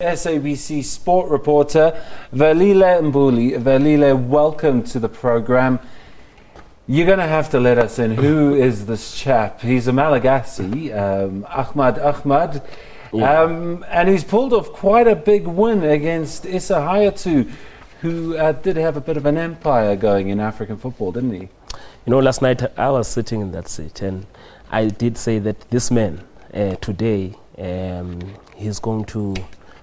SABC sport reporter Velile Mbuli. Velile, welcome to the program. You're going to have to let us in. Who is this chap? He's a Malagasy, Ahmad Ahmad, and he's pulled off quite a big win against Issa Hayatou, who did have a bit of an empire going in African football, didn't he? You know, last night I was sitting in that seat and I did say that this man today, he's going to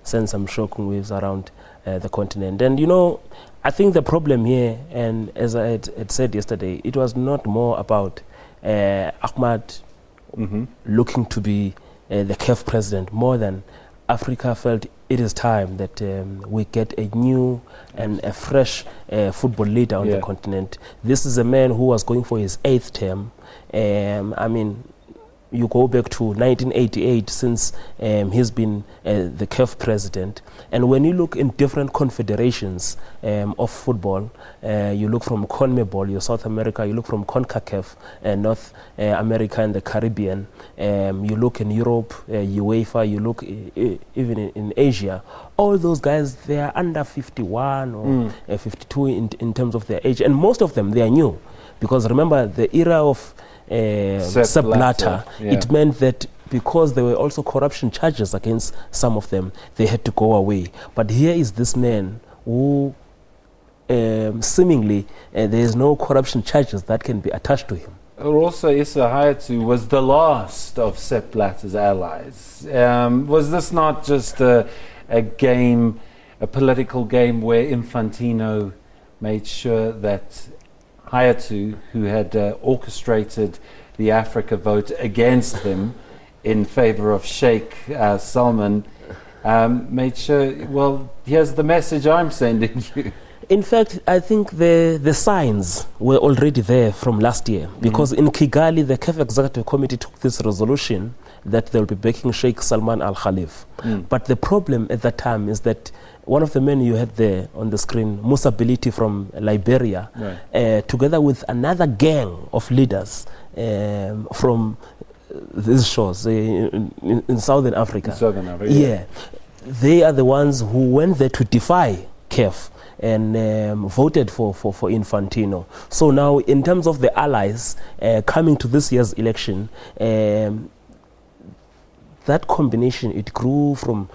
send some shocking waves around the continent. And you know, I think the problem here, and as I had said yesterday, it was not more about Ahmad looking to be the CAF president, more than Africa felt it is time that we get a new and a fresh football leader on the continent. This is a man who was going for his 8th term. I mean, you go back to 1988 since he's been the CAF president. And when you look in different confederations of football, you look from CONMEBOL, your South America, you look from CONCACAF, North America and the Caribbean, you look in Europe, UEFA, you look even in Asia, all those guys, they are under 51 or 52 in terms of their age. And most of them, they are new. Because remember, the era of Sepp Blatter, it meant that because there were also corruption charges against some of them, they had to go away. But here is this man who seemingly there is no corruption charges that can be attached to him. Also, Issa Hayatou was the last of Sepp Blatter's allies. Was this not just a game, a political game where Infantino made sure that Hayatou, who had orchestrated the Africa vote against him in favor of Sheikh Salman, made sure, well, here's the message I'm sending you. In fact, I think the signs were already there from last year, because in Kigali, the CAF Executive Committee took this resolution that they'll be backing Sheikh Salman Al-Khalif. But the problem at that time is that one of the men you had there on the screen, Musa Biliti from Liberia, together with another gang of leaders from these shores in Southern Africa. Yeah. They are the ones who went there to defy CAF and voted for Infantino. So now, in terms of the allies coming to this year's election, that combination, it grew from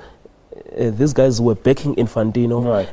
these guys who were backing Infantino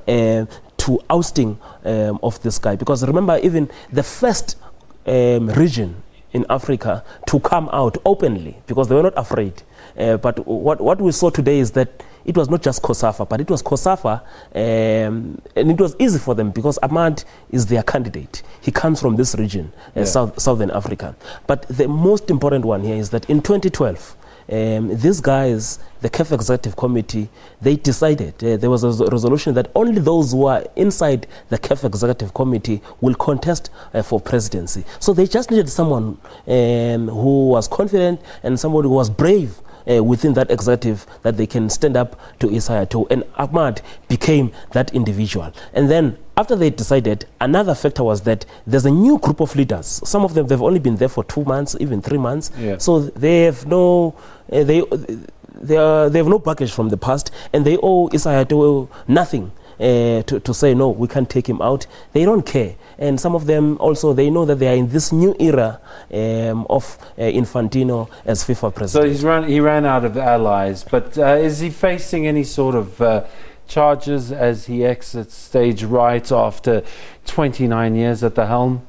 to ousting of this guy. Because remember, even the first region in Africa to come out openly, because they were not afraid. But what we saw today is that it was not just COSAFA, but it was COSAFA, and it was easy for them because Ahmad is their candidate. He comes from this region, Southern Africa. But the most important one here is that in 2012, these guys, the CAF Executive Committee, they decided, there was a resolution that only those who are inside the CAF Executive Committee will contest for presidency. So they just needed someone who was confident and somebody who was brave within that executive, that they can stand up to Issa Hayatou. And Ahmad became that individual. And then after they decided, another factor was that there's a new group of leaders. Some of them, they've only been there for 2 months, even 3 months. So they have no, they have no baggage from the past, and they owe Issa Hayatou nothing to say, no, we can't take him out. They don't care. And some of them also, they know that they are in this new era of Infantino as FIFA president. So he ran out of allies, but is he facing any sort of charges as he exits stage right after 29 years at the helm?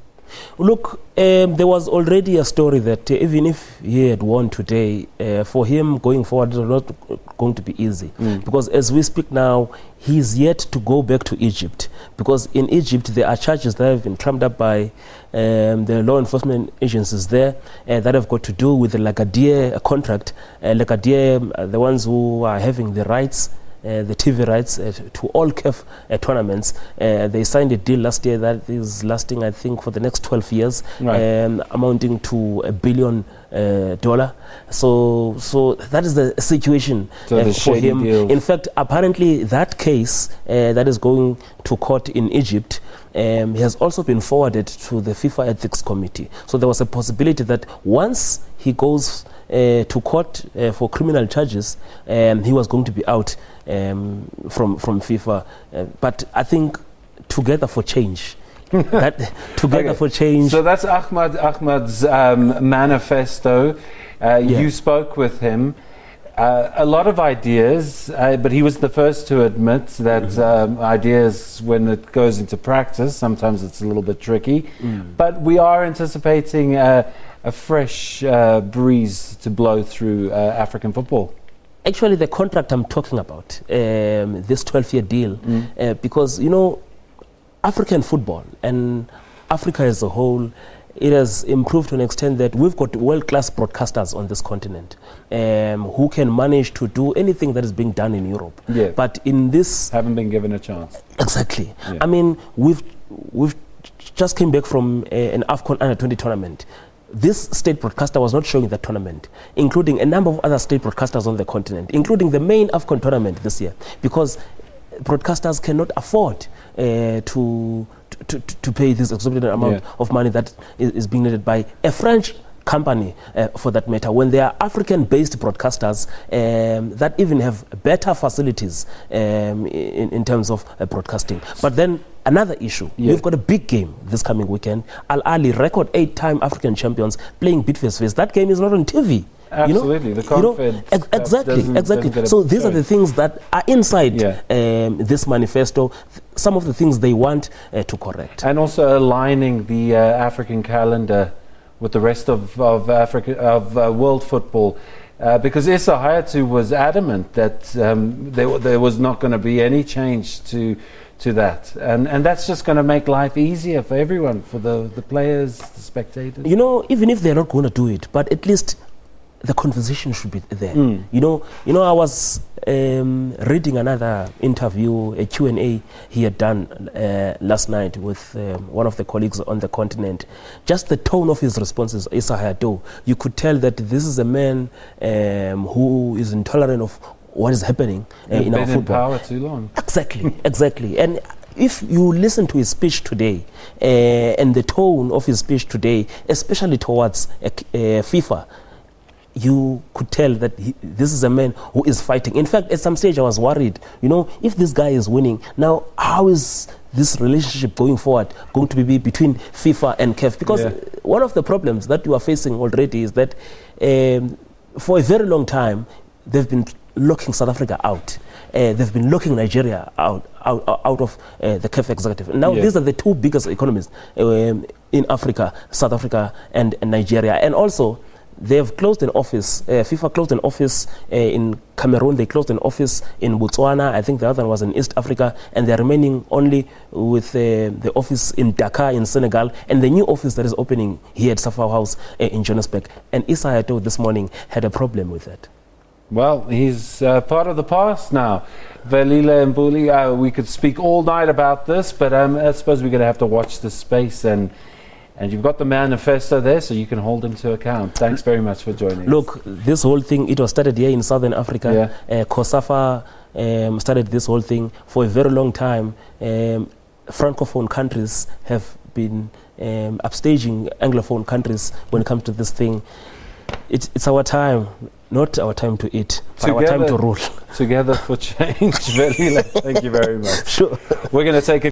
Look, there was already a story that even if he had won today, for him going forward, it's not going to be easy. Because as we speak now, he's yet to go back to Egypt. Because in Egypt, there are charges that have been trumped up by the law enforcement agencies there that have got to do with the Lagadier contract. Lagadier, the ones who are having the rights, the TV rights to all CAF tournaments. They signed a deal last year that is lasting, I think, for the next 12 years, amounting to $1 billion. So that is the situation for him. Deals. In fact, apparently that case that is going to court in Egypt has also been forwarded to the FIFA Ethics Committee. So there was a possibility that once he goes to court for criminal charges, he was going to be out from FIFA. But I think Together for Change. Together for Change. So that's Ahmad Ahmad's manifesto. You spoke with him. A lot of ideas, but he was the first to admit that ideas, when it goes into practice, sometimes it's a little bit tricky. But we are anticipating a fresh breeze to blow through African football. Actually, the contract I'm talking about, this 12-year deal, because, African football and Africa as a whole, it has improved to an extent that we've got world-class broadcasters on this continent who can manage to do anything that is being done in Europe. Yeah. But in this... Haven't been given a chance. Exactly. Yeah. I mean, we've just came back from an AFCON Under-20 tournament. This state broadcaster was not showing that tournament, including a number of other state broadcasters on the continent, including the main AFCON tournament this year, because broadcasters cannot afford to pay this exorbitant amount of money that is being needed by a French company, for that matter, when they are African-based broadcasters that even have better facilities in terms of broadcasting. But then another issue, we've got a big game this coming weekend. Al Ali, record 8-time African champions, playing beat face. That game is not on TV. Absolutely, the Confed exactly. So these are the things that are inside this manifesto. Some of the things they want to correct, and also aligning the African calendar with the rest of Africa, of world football, because Issa Hayatou was adamant that there was not going to be any change to that, and that's just going to make life easier for everyone, for the players, the spectators. Even if they're not going to do it, but at least the conversation should be there. I was reading another interview, a Q&A he had done last night with one of the colleagues on the continent. Just the tone of his responses, Issa Hayatou, you could tell that this is a man who is intolerant of what is happening in our football. Been in power too long. Exactly. And if you listen to his speech today and the tone of his speech today, especially towards FIFA, you could tell that this is a man who is fighting. In fact, at some stage I was worried, if this guy is winning, now how is this relationship going forward going to be between FIFA and CAF? Because one of the problems that you are facing already is that for a very long time, they've been locking South Africa out. They've been locking Nigeria out of the CAF executive. Now these are the two biggest economies in Africa, South Africa and Nigeria. And also, they've closed an office. FIFA closed an office in Cameroon. They closed an office in Botswana. I think the other one was in East Africa. And they're remaining only with the office in Dakar in Senegal and the new office that is opening here at Safari House in Johannesburg. And Issa Hayatou this morning had a problem with that. Well, he's part of the past now. Velile Mbuli, we could speak all night about this, but I suppose we're going to have to watch this space. And you've got the manifesto there, so you can hold him to account. Thanks very much for joining us. Look, this whole thing, it was started here in Southern Africa. COSAFA started this whole thing for a very long time. Francophone countries have been upstaging Anglophone countries when it comes to this thing. It's our time, not our time to eat, but our time to rule. Together for change. Velile, thank you very much. Sure. We're going to take a